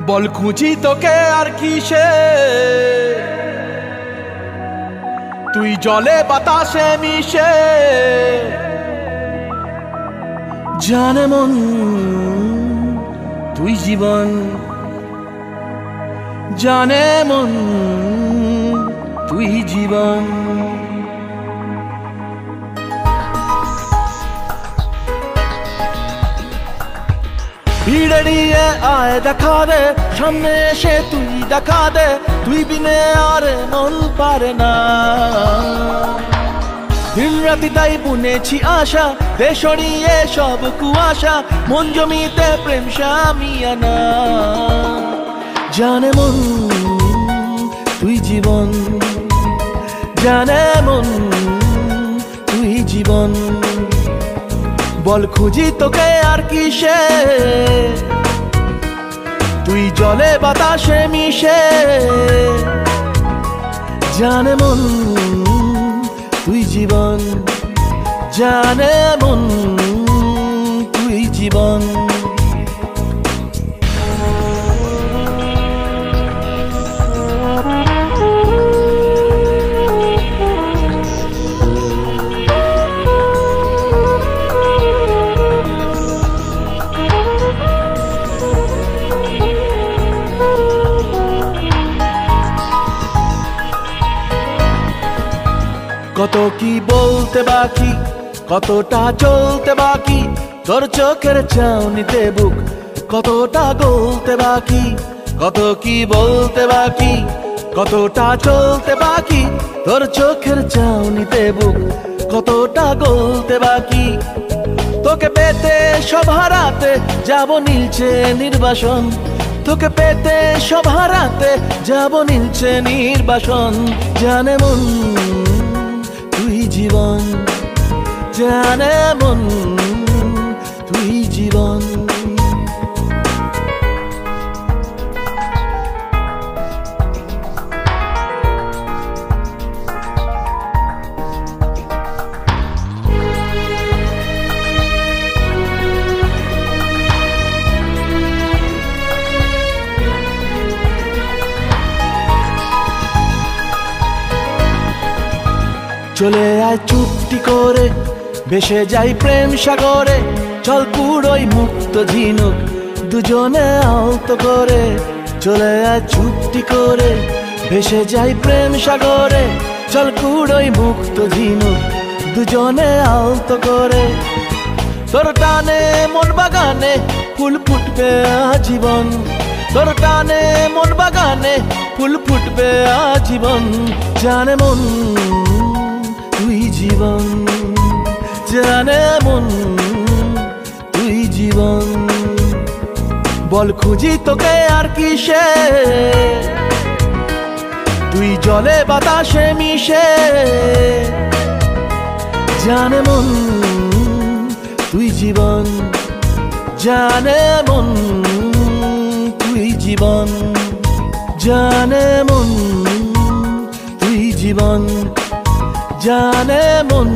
বল খুঁজি তোকে আর কিসে, তুই জলে বাতাসে মিশে। জানে মন তুই জীবন, জানে মন তুই জীবন। ভিড়ে নিয়ে আয় দেখা দে, সামনে এসে তুই দেখা দে, তুই বিনে আর মন পারে না। দিন রাতি তাই বুনেছি আশা, দে সরিয়ে সব কুয়াশা, মন জমিতে প্রেম শামিয়ানা। জানে মন তুই জীবন, জানে মন তুই জীবন। বল খুঁজি তোকে আর কিসে, তুই জলে বাতাসে মিশে। জানে মন তুই জীবন, জানে মন তুই জীবন। কত কি বলতে বাকি, কতটা চলতে বাকি, তোর চোখের চাউনিতে বুক কতটা গলতে বাকি। কত কি বলতে বাকি, কতটা চলতে বাকি, তোর চোখের চাউনিতে বুক কতটা গলতে বাকি। তোকে পেতে সব হারাতে যাব নীলছে নির্বাসন, তোকে পেতে সব হারাতে যাব নীলছে নির্বাসন। জানে মন তুই জীবন, জানে মন তুই জীবন। চলে আয় চুপটি করে, ভেসে যাই প্রেম সাগরে, চল পুরোই মুক্ত ঝিনুক দুজনে আলতো করে। চলে আয় চুপটি করে, ভেসে যাই প্রেম সাগরে, চল পুরোই মুক্ত ঝিনুক দুজনে আলতো করে। তোর টানে মন বাগানে ফুল ফুটবে আজীবন, তোর টানে মন বাগানে ফুল ফুটবে আজীবন। জানে মন তুই জীবন, জানে মন তুই জীবন। বল খুঁজি তোকে আর কিসে, তুই জলে বাতাসে মিশে। জানে মন তুই জীবন, জানে মন তুই জীবন। জানে মন তুই জীবন, জানে মন